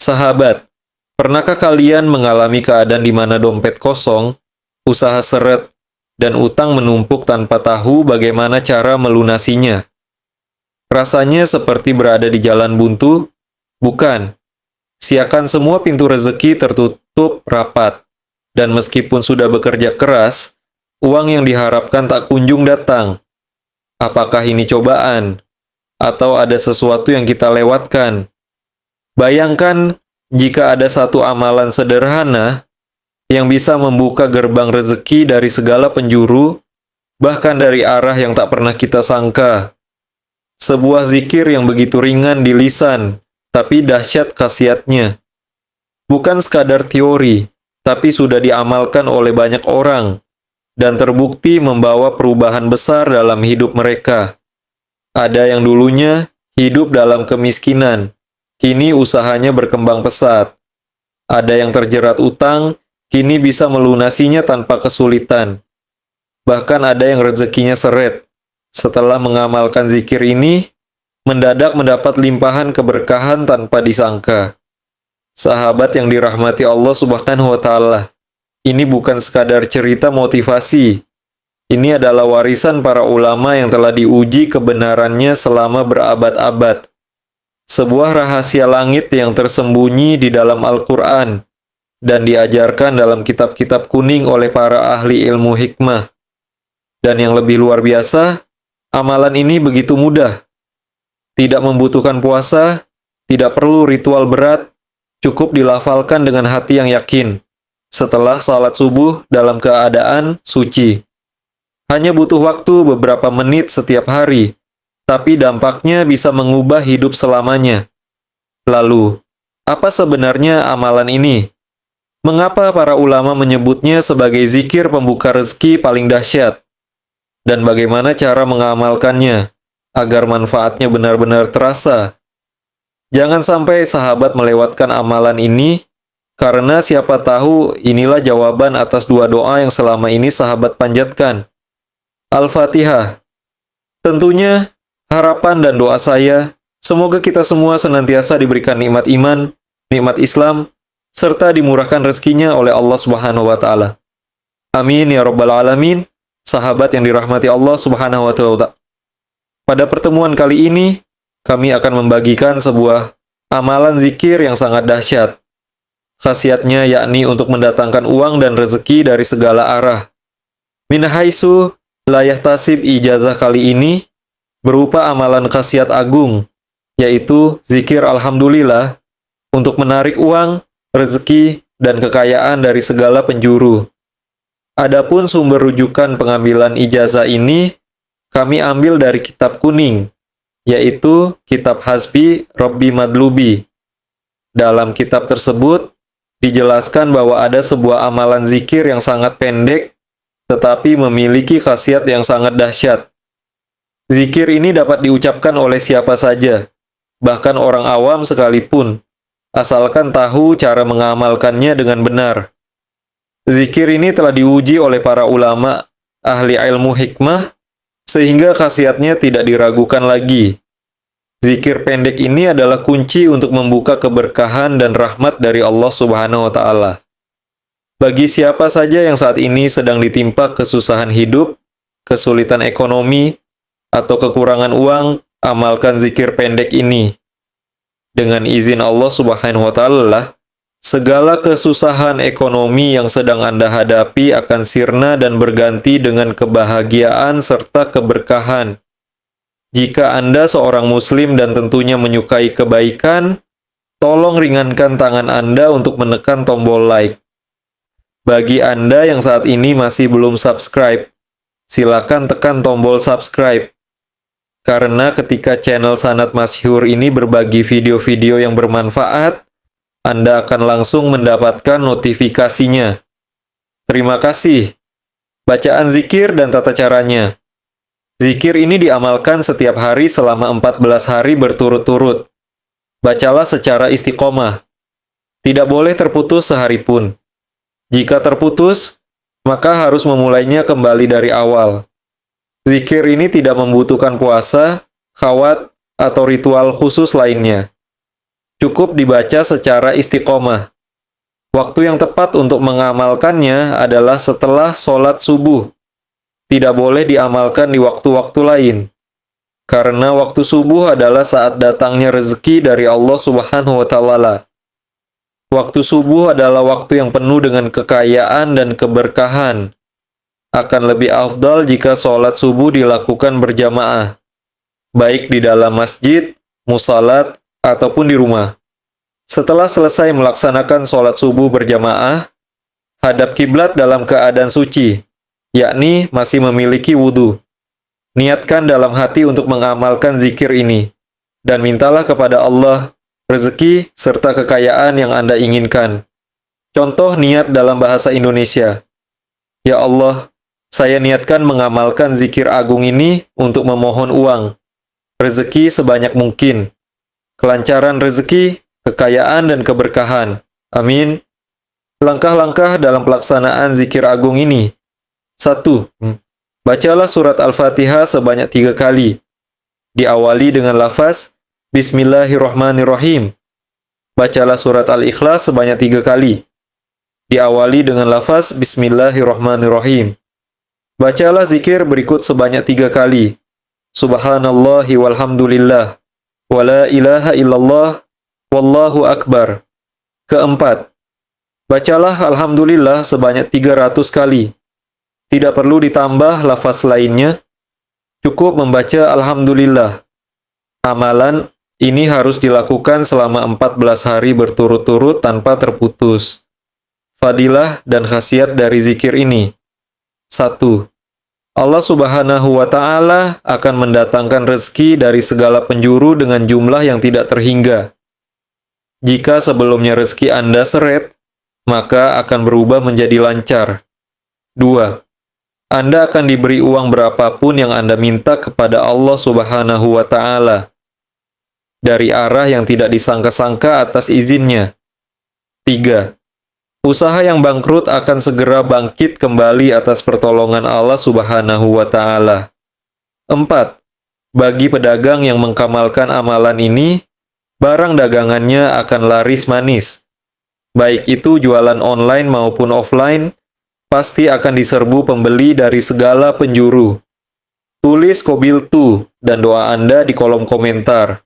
Sahabat, pernahkah kalian mengalami keadaan di mana dompet kosong, usaha seret, dan utang menumpuk tanpa tahu bagaimana cara melunasinya? Rasanya seperti berada di jalan buntu? Bukan. Siakan semua pintu rezeki tertutup rapat. Dan meskipun sudah bekerja keras, uang yang diharapkan tak kunjung datang. Apakah ini cobaan? Atau ada sesuatu yang kita lewatkan? Bayangkan jika ada satu amalan sederhana yang bisa membuka gerbang rezeki dari segala penjuru, bahkan dari arah yang tak pernah kita sangka. Sebuah zikir yang begitu ringan di lisan, tapi dahsyat khasiatnya. Bukan sekadar teori, tapi sudah diamalkan oleh banyak orang, dan terbukti membawa perubahan besar dalam hidup mereka. Ada yang dulunya hidup dalam kemiskinan, kini usahanya berkembang pesat. Ada yang terjerat utang, kini bisa melunasinya tanpa kesulitan. Bahkan ada yang rezekinya seret. Setelah mengamalkan zikir ini, mendadak mendapat limpahan keberkahan tanpa disangka. Sahabat yang dirahmati Allah Subhanahu wa Ta'ala, ini bukan sekadar cerita motivasi. Ini adalah warisan para ulama yang telah diuji kebenarannya selama berabad-abad. Sebuah rahasia langit yang tersembunyi di dalam Al-Quran dan diajarkan dalam kitab-kitab kuning oleh para ahli ilmu hikmah. Dan yang lebih luar biasa, amalan ini begitu mudah. Tidak membutuhkan puasa, tidak perlu ritual berat, cukup dilafalkan dengan hati yang yakin. Setelah salat subuh dalam keadaan suci. Hanya butuh waktu beberapa menit setiap hari, tapi dampaknya bisa mengubah hidup selamanya. Lalu, apa sebenarnya amalan ini? Mengapa para ulama menyebutnya sebagai zikir pembuka rezeki paling dahsyat? Dan bagaimana cara mengamalkannya, agar manfaatnya benar-benar terasa? Jangan sampai sahabat melewatkan amalan ini, karena siapa tahu inilah jawaban atas dua doa yang selama ini sahabat panjatkan. Al-Fatihah. Tentunya, harapan dan doa saya, semoga kita semua senantiasa diberikan nikmat iman, nikmat Islam, serta dimurahkan rezekinya oleh Allah Subhanahu wa Ta'ala. Amin ya Rabbal Alamin. Sahabat yang dirahmati Allah Subhanahu wa Ta'ala. Pada pertemuan kali ini, kami akan membagikan sebuah amalan zikir yang sangat dahsyat. Khasiatnya yakni untuk mendatangkan uang dan rezeki dari segala arah. Min haitsu la yahtasib ijazah kali ini berupa amalan khasiat agung, yaitu zikir Alhamdulillah untuk menarik uang, rezeki, dan kekayaan dari segala penjuru. Adapun sumber rujukan pengambilan ijazah ini kami ambil dari kitab kuning, yaitu Kitab Hasbi Rabbi Madlubi. Dalam kitab tersebut, dijelaskan bahwa ada sebuah amalan zikir yang sangat pendek, tetapi memiliki khasiat yang sangat dahsyat. Zikir ini dapat diucapkan oleh siapa saja, bahkan orang awam sekalipun, asalkan tahu cara mengamalkannya dengan benar. Zikir ini telah diuji oleh para ulama, ahli ilmu hikmah, sehingga khasiatnya tidak diragukan lagi. Zikir pendek ini adalah kunci untuk membuka keberkahan dan rahmat dari Allah Subhanahu wa Ta'ala. Bagi siapa saja yang saat ini sedang ditimpa kesusahan hidup, kesulitan ekonomi, atau kekurangan uang, amalkan zikir pendek ini. Dengan izin Allah Subhanahu wa Ta'ala, segala kesusahan ekonomi yang sedang Anda hadapi akan sirna dan berganti dengan kebahagiaan serta keberkahan. Jika Anda seorang Muslim dan tentunya menyukai kebaikan, tolong ringankan tangan Anda untuk menekan tombol like. Bagi Anda yang saat ini masih belum subscribe, silakan tekan tombol subscribe. Karena ketika channel Sanad Masyhur ini berbagi video-video yang bermanfaat, Anda akan langsung mendapatkan notifikasinya. Terima kasih. Bacaan zikir dan tata caranya. Zikir ini diamalkan setiap hari selama 14 hari berturut-turut. Bacalah secara istiqomah. Tidak boleh terputus sehari pun. Jika terputus, maka harus memulainya kembali dari awal. Zikir ini tidak membutuhkan puasa, khawat, atau ritual khusus lainnya. Cukup dibaca secara istiqomah. Waktu yang tepat untuk mengamalkannya adalah setelah sholat subuh. Tidak boleh diamalkan di waktu-waktu lain. Karena waktu subuh adalah saat datangnya rezeki dari Allah Subhanahu wa Ta'ala. Waktu subuh adalah waktu yang penuh dengan kekayaan dan keberkahan. Akan lebih afdal jika sholat subuh dilakukan berjamaah, baik di dalam masjid, musalat, ataupun di rumah. Setelah selesai melaksanakan sholat subuh berjamaah, hadap kiblat dalam keadaan suci, yakni masih memiliki wudhu. Niatkan dalam hati untuk mengamalkan zikir ini, dan mintalah kepada Allah rezeki serta kekayaan yang Anda inginkan. Contoh niat dalam bahasa Indonesia. Ya Allah, saya niatkan mengamalkan zikir agung ini untuk memohon uang, rezeki sebanyak mungkin, kelancaran rezeki, kekayaan dan keberkahan. Amin. Langkah-langkah dalam pelaksanaan zikir agung ini. 1. Bacalah surat Al-Fatihah sebanyak 3 kali. Diawali dengan lafaz Bismillahirrahmanirrahim. Bacalah surat Al-Ikhlas sebanyak 3 kali. Diawali dengan lafaz Bismillahirrahmanirrahim. Bacalah zikir berikut sebanyak 3 kali. Subhanallahi walhamdulillah. Wala ilaha illallah. Wallahu akbar. Keempat, bacalah Alhamdulillah sebanyak 300 kali. Tidak perlu ditambah lafaz lainnya, cukup membaca Alhamdulillah. Amalan ini harus dilakukan selama 14 hari berturut-turut tanpa terputus. Fadilah dan khasiat dari zikir ini. 1. Allah Subhanahu wa Ta'ala akan mendatangkan rezeki dari segala penjuru dengan jumlah yang tidak terhingga. Jika sebelumnya rezeki Anda seret, maka akan berubah menjadi lancar. 2. Anda akan diberi uang berapapun yang Anda minta kepada Allah Subhanahu wa Ta'ala, dari arah yang tidak disangka-sangka atas izinnya. 3. Usaha yang bangkrut akan segera bangkit kembali atas pertolongan Allah Subhanahu wa Ta'ala. 4. Bagi pedagang yang mengkamalkan amalan ini, barang dagangannya akan laris manis. Baik itu jualan online maupun offline, pasti akan diserbu pembeli dari segala penjuru. Tulis qabiltu dan doa Anda di kolom komentar.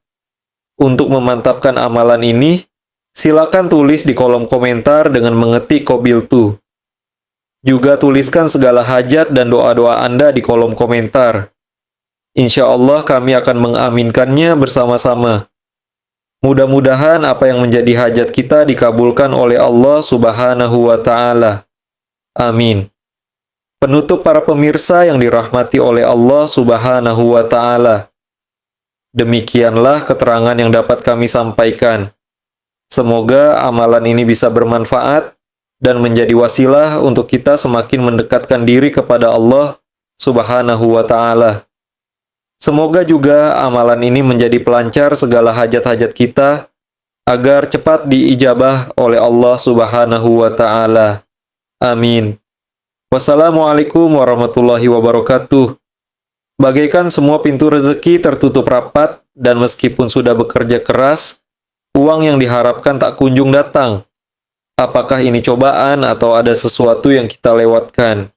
Untuk memantapkan amalan ini, silakan tulis di kolom komentar dengan mengetik qabiltu. Juga tuliskan segala hajat dan doa-doa Anda di kolom komentar. Insya Allah kami akan mengaminkannya bersama-sama. Mudah-mudahan apa yang menjadi hajat kita dikabulkan oleh Allah Subhanahu wa Ta'ala. Amin. Penutup para pemirsa yang dirahmati oleh Allah Subhanahu wa Ta'ala. Demikianlah keterangan yang dapat kami sampaikan. Semoga amalan ini bisa bermanfaat dan menjadi wasilah untuk kita semakin mendekatkan diri kepada Allah Subhanahu wa Ta'ala. Semoga juga amalan ini menjadi pelancar segala hajat-hajat kita agar cepat diijabah oleh Allah Subhanahu wa Ta'ala. Amin. Wassalamualaikum warahmatullahi wabarakatuh. Bagaikan semua pintu rezeki tertutup rapat dan meskipun sudah bekerja keras, uang yang diharapkan tak kunjung datang. Apakah ini cobaan atau ada sesuatu yang kita lewatkan?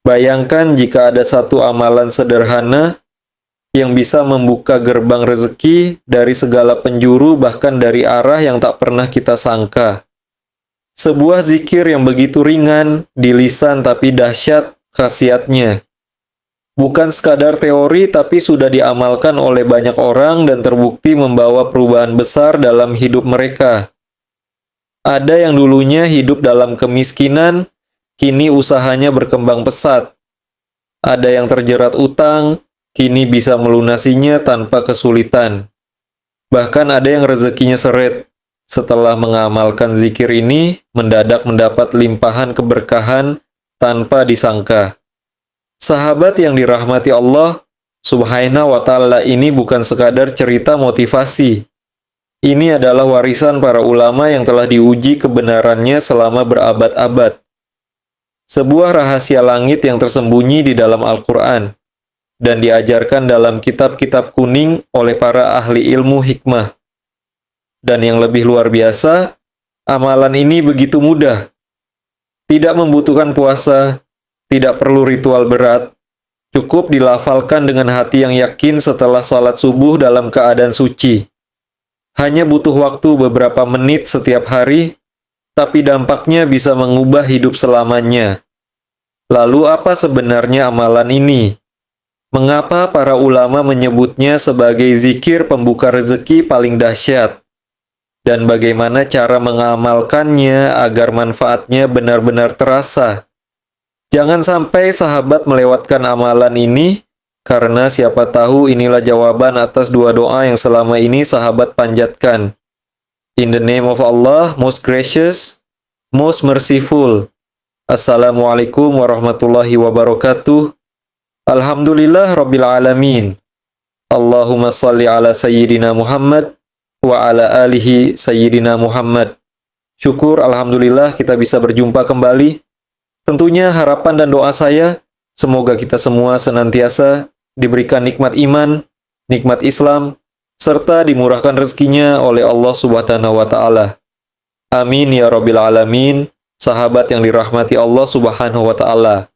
Bayangkan jika ada satu amalan sederhana yang bisa membuka gerbang rezeki dari segala penjuru bahkan dari arah yang tak pernah kita sangka. Sebuah zikir yang begitu ringan di lisan tapi dahsyat khasiatnya. Bukan sekadar teori tapi sudah diamalkan oleh banyak orang dan terbukti membawa perubahan besar dalam hidup mereka. Ada yang dulunya hidup dalam kemiskinan, kini usahanya berkembang pesat. Ada yang terjerat utang, kini bisa melunasinya tanpa kesulitan. Bahkan ada yang rezekinya seret. Setelah mengamalkan zikir ini, mendadak mendapat limpahan keberkahan tanpa disangka. Sahabat yang dirahmati Allah Subhanahu wa Ta'ala ini bukan sekadar cerita motivasi. Ini adalah warisan para ulama yang telah diuji kebenarannya selama berabad-abad. Sebuah rahasia langit yang tersembunyi di dalam Al-Quran dan diajarkan dalam kitab-kitab kuning oleh para ahli ilmu hikmah. Dan yang lebih luar biasa, amalan ini begitu mudah. Tidak membutuhkan puasa, tidak perlu ritual berat, cukup dilafalkan dengan hati yang yakin setelah sholat subuh dalam keadaan suci. Hanya butuh waktu beberapa menit setiap hari, tapi dampaknya bisa mengubah hidup selamanya. Lalu apa sebenarnya amalan ini? Mengapa para ulama menyebutnya sebagai zikir pembuka rezeki paling dahsyat? Dan bagaimana cara mengamalkannya agar manfaatnya benar-benar terasa? Jangan sampai sahabat melewatkan amalan ini, karena siapa tahu inilah jawaban atas dua doa yang selama ini sahabat panjatkan. In the name of Allah, most gracious, most merciful. Assalamualaikum warahmatullahi wabarakatuh. Alhamdulillah Rabbil Alamin. Allahumma salli ala Sayyidina Muhammad wa ala alihi Sayyidina Muhammad. Syukur Alhamdulillah kita bisa berjumpa kembali. Tentunya harapan dan doa saya, semoga kita semua senantiasa diberikan nikmat iman, nikmat Islam, serta dimurahkan rezekinya oleh Allah Subhanahu wa Ta'ala. Amin ya Rabbil Alamin, sahabat yang dirahmati Allah Subhanahu wa Ta'ala.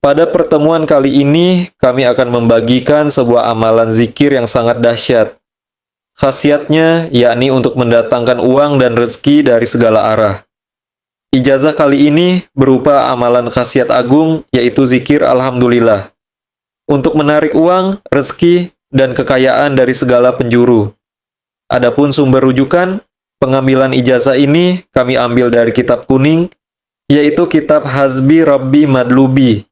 Pada pertemuan kali ini, kami akan membagikan sebuah amalan zikir yang sangat dahsyat. Khasiatnya yakni untuk mendatangkan uang dan rezeki dari segala arah. Ijazah kali ini berupa amalan khasiat agung, yaitu zikir Alhamdulillah. Untuk menarik uang, rezeki, dan kekayaan dari segala penjuru. Adapun sumber rujukan, pengambilan ijazah ini kami ambil dari kitab kuning, yaitu kitab Hazbi Rabbi Madlubi.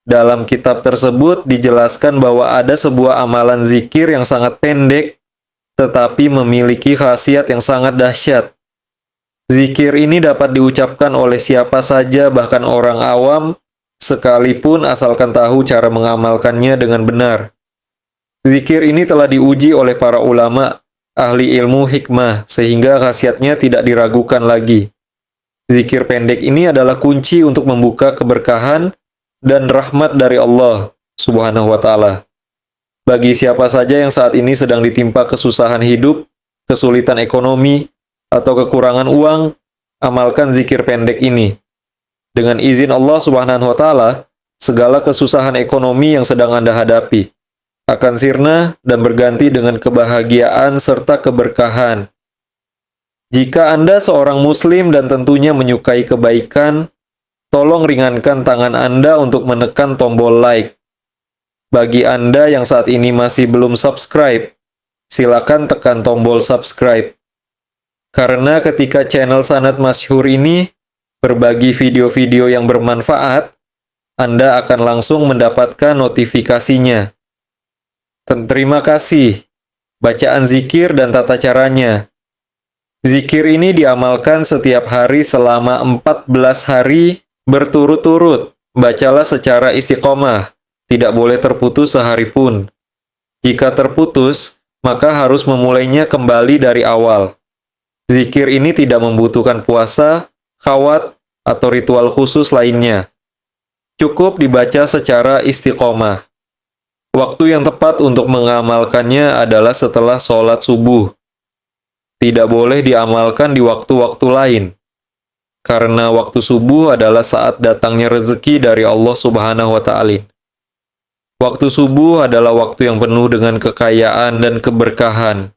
Dalam kitab tersebut dijelaskan bahwa ada sebuah amalan zikir yang sangat pendek, tetapi memiliki khasiat yang sangat dahsyat. Zikir ini dapat diucapkan oleh siapa saja, bahkan orang awam, sekalipun asalkan tahu cara mengamalkannya dengan benar. Zikir ini telah diuji oleh para ulama, ahli ilmu hikmah, sehingga khasiatnya tidak diragukan lagi. Zikir pendek ini adalah kunci untuk membuka keberkahan dan rahmat dari Allah Subhanahu wa Ta'ala. Bagi siapa saja yang saat ini sedang ditimpa kesusahan hidup, kesulitan ekonomi, atau kekurangan uang, amalkan zikir pendek ini. Dengan izin Allah Subhanahu wa Ta'ala, segala kesusahan ekonomi yang sedang Anda hadapi akan sirna dan berganti dengan kebahagiaan serta keberkahan. Jika Anda seorang Muslim dan tentunya menyukai kebaikan, tolong ringankan tangan Anda untuk menekan tombol like. Bagi Anda yang saat ini masih belum subscribe, silakan tekan tombol subscribe. Karena ketika channel Sanad Masyhur ini berbagi video-video yang bermanfaat, Anda akan langsung mendapatkan notifikasinya. Terima kasih. Bacaan zikir dan tata caranya. Zikir ini diamalkan setiap hari selama 14 hari berturut-turut. Bacalah secara istiqomah. Tidak boleh terputus sehari pun. Jika terputus, maka harus memulainya kembali dari awal. Zikir ini tidak membutuhkan puasa, khawat, atau ritual khusus lainnya. Cukup dibaca secara istiqomah. Waktu yang tepat untuk mengamalkannya adalah setelah sholat subuh. Tidak boleh diamalkan di waktu-waktu lain. Karena waktu subuh adalah saat datangnya rezeki dari Allah Subhanahu wa Ta'ala. Waktu subuh adalah waktu yang penuh dengan kekayaan dan keberkahan.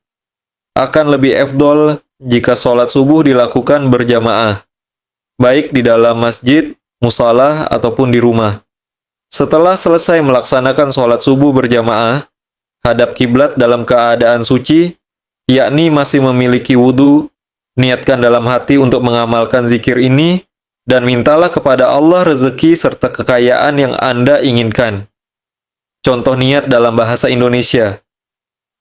Akan lebih afdol jika sholat subuh dilakukan berjamaah, baik di dalam masjid, musalah, ataupun di rumah. Setelah selesai melaksanakan sholat subuh berjamaah, hadap kiblat dalam keadaan suci, yakni masih memiliki wudhu, niatkan dalam hati untuk mengamalkan zikir ini, dan mintalah kepada Allah rezeki serta kekayaan yang Anda inginkan. Contoh niat dalam bahasa Indonesia.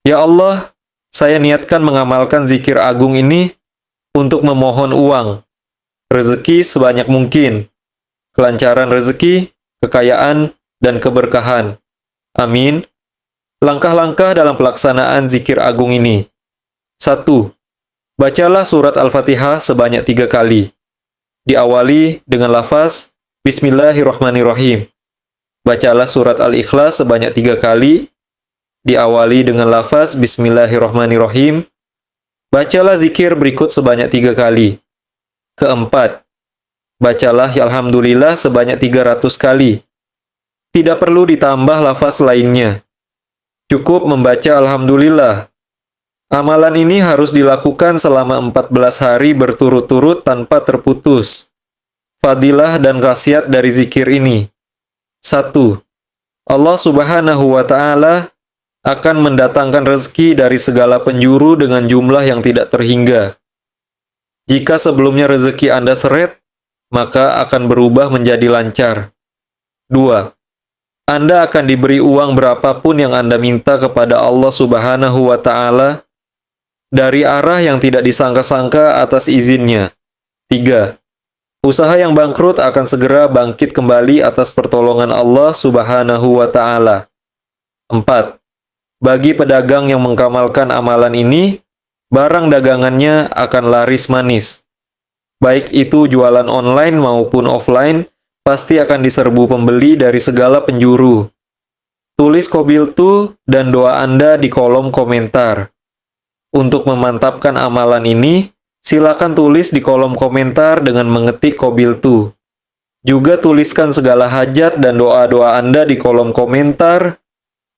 Ya Allah, saya niatkan mengamalkan zikir agung ini untuk memohon uang, rezeki sebanyak mungkin, kelancaran rezeki, kekayaan, dan keberkahan. Amin. Langkah-langkah dalam pelaksanaan zikir agung ini. 1. Bacalah surat Al-Fatihah sebanyak 3 kali. Diawali dengan lafaz Bismillahirrahmanirrahim. Bacalah surat Al-Ikhlas sebanyak 3 kali. Diawali dengan lafaz Bismillahirrahmanirrahim. Bacalah zikir berikut sebanyak 3 kali. Keempat, bacalah Alhamdulillah sebanyak 300 kali. Tidak perlu ditambah lafaz lainnya. Cukup membaca Alhamdulillah. Amalan ini harus dilakukan selama 14 hari berturut-turut tanpa terputus. Fadilah dan khasiat dari zikir ini. 1. Allah Subhanahu wa Ta'ala akan mendatangkan rezeki dari segala penjuru dengan jumlah yang tidak terhingga. Jika sebelumnya rezeki Anda seret, maka akan berubah menjadi lancar. 2. Anda akan diberi uang berapapun yang Anda minta kepada Allah Subhanahu wa Ta'ala dari arah yang tidak disangka-sangka atas izinnya. 3. Usaha yang bangkrut akan segera bangkit kembali atas pertolongan Allah Subhanahu wa Ta'ala. 4. Bagi pedagang yang mengamalkan amalan ini, barang dagangannya akan laris manis. Baik itu jualan online maupun offline, pasti akan diserbu pembeli dari segala penjuru. Tulis qabiltu dan doa Anda di kolom komentar. Untuk memantapkan amalan ini, silakan tulis di kolom komentar dengan mengetik qabiltu. Juga tuliskan segala hajat dan doa-doa Anda di kolom komentar.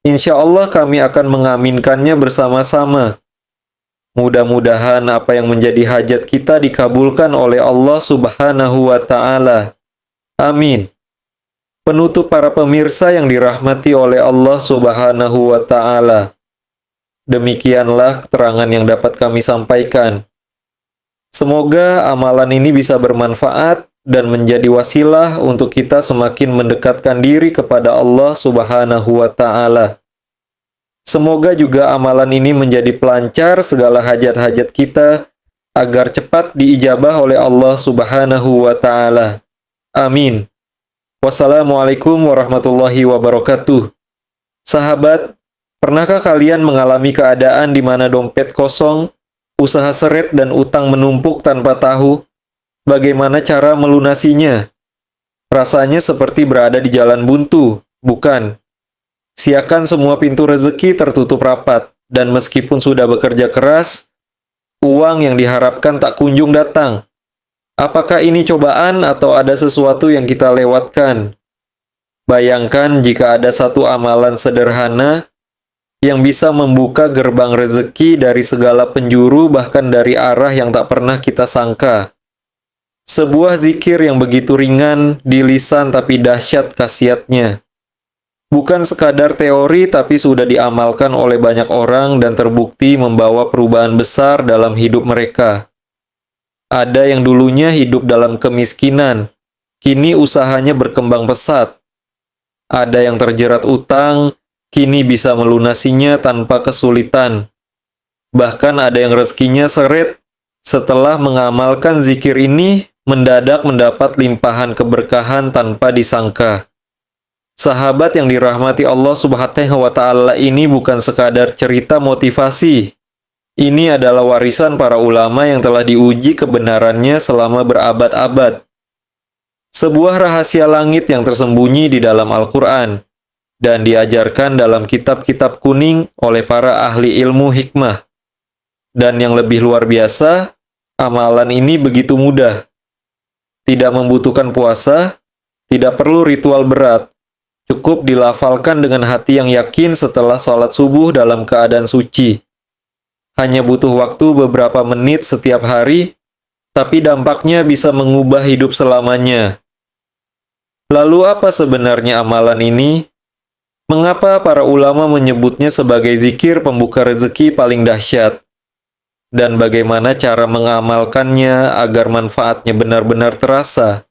Insya Allah kami akan mengaminkannya bersama-sama. Mudah-mudahan apa yang menjadi hajat kita dikabulkan oleh Allah Subhanahu wa Ta'ala. Amin. Penutup para pemirsa yang dirahmati oleh Allah Subhanahu wa Ta'ala. Demikianlah keterangan yang dapat kami sampaikan. Semoga amalan ini bisa bermanfaat dan menjadi wasilah untuk kita semakin mendekatkan diri kepada Allah Subhanahu wa Ta'ala. Semoga juga amalan ini menjadi pelancar segala hajat-hajat kita agar cepat diijabah oleh Allah Subhanahu wa Ta'ala. Amin. Wassalamualaikum warahmatullahi wabarakatuh. Sahabat, pernahkah kalian mengalami keadaan di mana dompet kosong, usaha seret dan utang menumpuk tanpa tahu bagaimana cara melunasinya? Rasanya seperti berada di jalan buntu, bukan? Siakan semua pintu rezeki tertutup rapat, dan meskipun sudah bekerja keras, uang yang diharapkan tak kunjung datang. Apakah ini cobaan atau ada sesuatu yang kita lewatkan? Bayangkan jika ada satu amalan sederhana yang bisa membuka gerbang rezeki dari segala penjuru bahkan dari arah yang tak pernah kita sangka. Sebuah zikir yang begitu ringan di lisan tapi dahsyat khasiatnya. Bukan sekadar teori tapi sudah diamalkan oleh banyak orang dan terbukti membawa perubahan besar dalam hidup mereka. Ada yang dulunya hidup dalam kemiskinan, kini usahanya berkembang pesat. Ada yang terjerat utang, kini bisa melunasinya tanpa kesulitan. Bahkan ada yang rezekinya seret, setelah mengamalkan zikir ini, mendadak mendapat limpahan keberkahan tanpa disangka. Sahabat yang dirahmati Allah Subhanahu wa Ta'ala ini bukan sekadar cerita motivasi. Ini adalah warisan para ulama yang telah diuji kebenarannya selama berabad-abad. Sebuah rahasia langit yang tersembunyi di dalam Al-Quran dan diajarkan dalam kitab-kitab kuning oleh para ahli ilmu hikmah. Dan yang lebih luar biasa, amalan ini begitu mudah. Tidak membutuhkan puasa, tidak perlu ritual berat. Cukup dilafalkan dengan hati yang yakin setelah sholat subuh dalam keadaan suci. Hanya butuh waktu beberapa menit setiap hari, tapi dampaknya bisa mengubah hidup selamanya. Lalu apa sebenarnya amalan ini? Mengapa para ulama menyebutnya sebagai zikir pembuka rezeki paling dahsyat? Dan bagaimana cara mengamalkannya agar manfaatnya benar-benar terasa?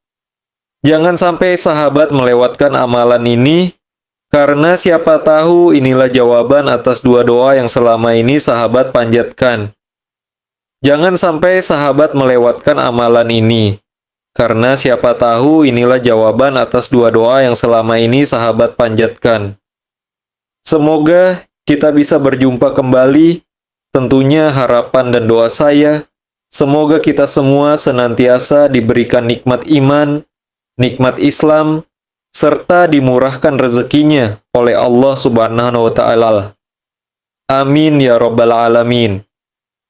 Jangan sampai sahabat melewatkan amalan ini, karena siapa tahu inilah jawaban atas dua doa yang selama ini sahabat panjatkan. Jangan sampai sahabat melewatkan amalan ini, karena siapa tahu inilah jawaban atas dua doa yang selama ini sahabat panjatkan. Semoga kita bisa berjumpa kembali, tentunya harapan dan doa saya, semoga kita semua senantiasa diberikan nikmat iman, nikmat Islam, serta dimurahkan rezekinya oleh Allah Subhanahu wa Ta'ala. Amin ya Rabbal Alamin.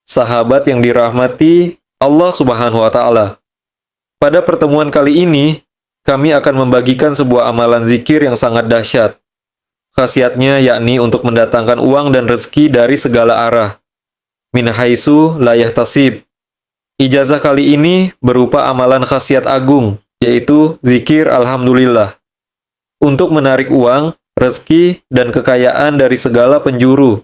sahabat yang dirahmati Allah Subhanahu wa Ta'ala. Pada pertemuan kali ini, kami akan membagikan sebuah amalan zikir yang sangat dahsyat. Khasiatnya yakni untuk mendatangkan uang dan rezeki dari segala arah. Min haitsu la yahtasib. Ijazah kali ini berupa amalan khasiat agung, yaitu zikir alhamdulillah. Untuk menarik uang, rezeki, dan kekayaan dari segala penjuru.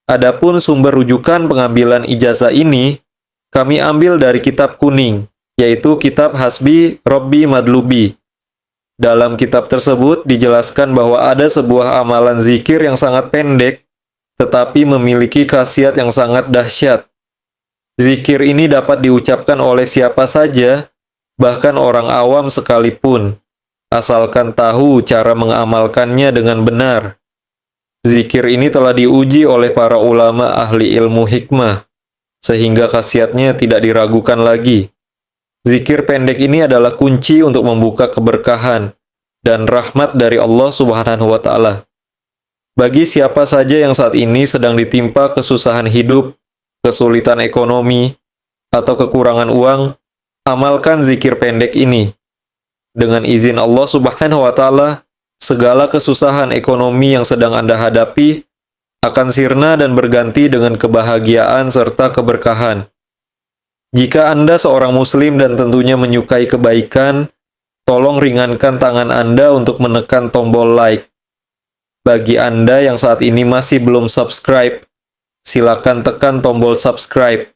Adapun sumber rujukan pengambilan ijazah ini, kami ambil dari kitab kuning, yaitu kitab Hasbi Robbi Madlubi. Dalam kitab tersebut dijelaskan bahwa ada sebuah amalan zikir yang sangat pendek, tetapi memiliki khasiat yang sangat dahsyat. Zikir ini dapat diucapkan oleh siapa saja, bahkan orang awam sekalipun, asalkan tahu cara mengamalkannya dengan benar. Zikir ini telah diuji oleh para ulama ahli ilmu hikmah, sehingga khasiatnya tidak diragukan lagi. Zikir pendek ini adalah kunci untuk membuka keberkahan dan rahmat dari Allah Subhanahu wa Ta'ala. Bagi siapa saja yang saat ini sedang ditimpa kesusahan hidup, kesulitan ekonomi, atau kekurangan uang, amalkan zikir pendek ini. Dengan izin Allah Subhanahu wa Ta'ala, segala kesusahan ekonomi yang sedang Anda hadapi akan sirna dan berganti dengan kebahagiaan serta keberkahan. Jika Anda seorang Muslim dan tentunya menyukai kebaikan, tolong ringankan tangan Anda untuk menekan tombol like. Bagi Anda yang saat ini masih belum subscribe, silakan tekan tombol subscribe.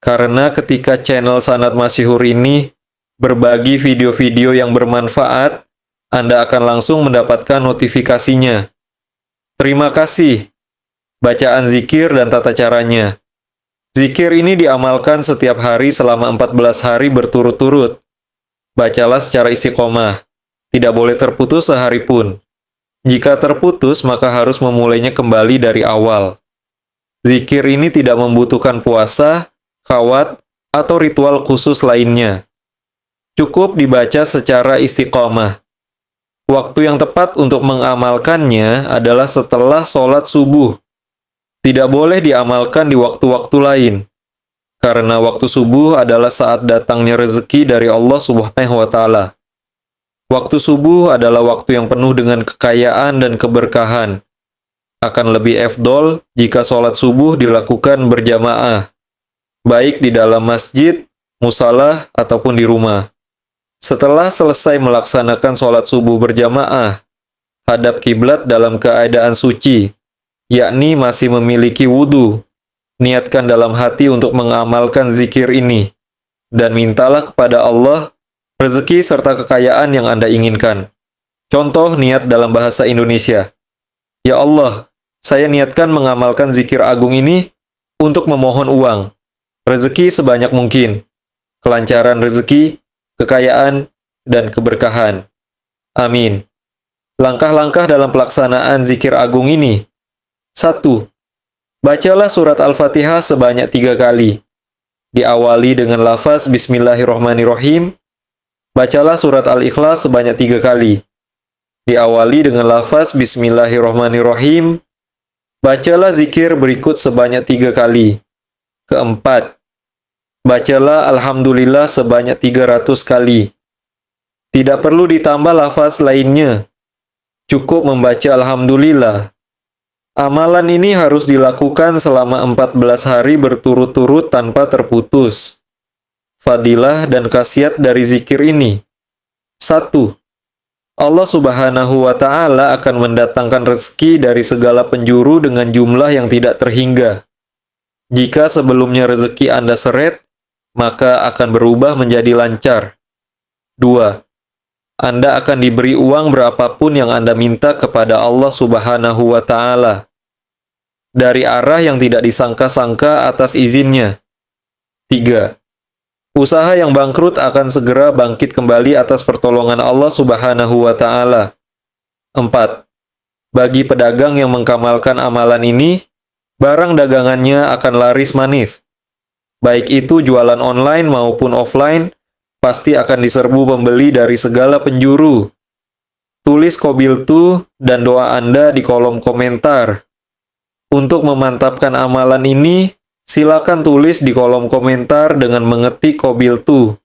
Karena ketika channel Sanad Masyhur ini berbagi video-video yang bermanfaat, Anda akan langsung mendapatkan notifikasinya. Terima kasih. Bacaan zikir dan tata caranya. Zikir ini diamalkan setiap hari selama 14 hari berturut-turut. Bacalah secara istiqomah. Tidak boleh terputus sehari pun. Jika terputus, maka harus memulainya kembali dari awal. Zikir ini tidak membutuhkan puasa, khawat, atau ritual khusus lainnya. Cukup dibaca secara istiqomah. Waktu yang tepat untuk mengamalkannya adalah setelah sholat subuh. Tidak boleh diamalkan di waktu-waktu lain. Karena waktu subuh adalah saat datangnya rezeki dari Allah Subhanahu wa Ta'ala. Waktu subuh adalah waktu yang penuh dengan kekayaan dan keberkahan. Akan lebih afdol jika sholat subuh dilakukan berjamaah, baik di dalam masjid, musalah, ataupun di rumah. Setelah selesai melaksanakan sholat subuh berjamaah, hadap kiblat dalam keadaan suci, yakni masih memiliki wudhu. Niatkan dalam hati untuk mengamalkan zikir ini, dan mintalah kepada Allah rezeki serta kekayaan yang Anda inginkan. Contoh niat dalam bahasa Indonesia. Ya Allah, saya niatkan mengamalkan zikir agung ini untuk memohon uang, rezeki sebanyak mungkin, kelancaran rezeki, kekayaan, dan keberkahan. Amin. Langkah-langkah dalam pelaksanaan zikir agung ini. 1. Bacalah surat Al-Fatihah sebanyak 3 kali. Diawali dengan lafaz Bismillahirrahmanirrahim. Bacalah surat Al-Ikhlas sebanyak 3 kali. Diawali dengan lafaz Bismillahirrahmanirrahim. Bacalah zikir berikut sebanyak 3 kali. Keempat, bacalah Alhamdulillah sebanyak 300 kali. Tidak perlu ditambah lafaz lainnya. Cukup membaca Alhamdulillah. Amalan ini harus dilakukan selama 14 hari berturut-turut tanpa terputus. Fadilah dan khasiat dari zikir ini. 1. Allah Subhanahu wa Ta'ala akan mendatangkan rezeki dari segala penjuru dengan jumlah yang tidak terhingga. Jika sebelumnya rezeki Anda seret, maka akan berubah menjadi lancar. 2. Anda akan diberi uang berapapun yang Anda minta kepada Allah Subhanahu wa Ta'ala, dari arah yang tidak disangka-sangka atas izinnya. 3. Usaha yang bangkrut akan segera bangkit kembali atas pertolongan Allah Subhanahu wa Ta'ala. 4. Bagi pedagang yang mengamalkan amalan ini, barang dagangannya akan laris manis. Baik itu jualan online maupun offline, pasti akan diserbu pembeli dari segala penjuru. Tulis qabiltu dan doa Anda di kolom komentar. Untuk memantapkan amalan ini, Silakan tulis di kolom komentar dengan mengetik Qabiltu.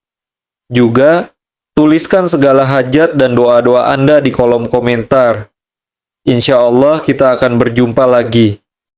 Juga, tuliskan segala hajat dan doa-doa Anda di kolom komentar. Insya Allah kita akan berjumpa lagi.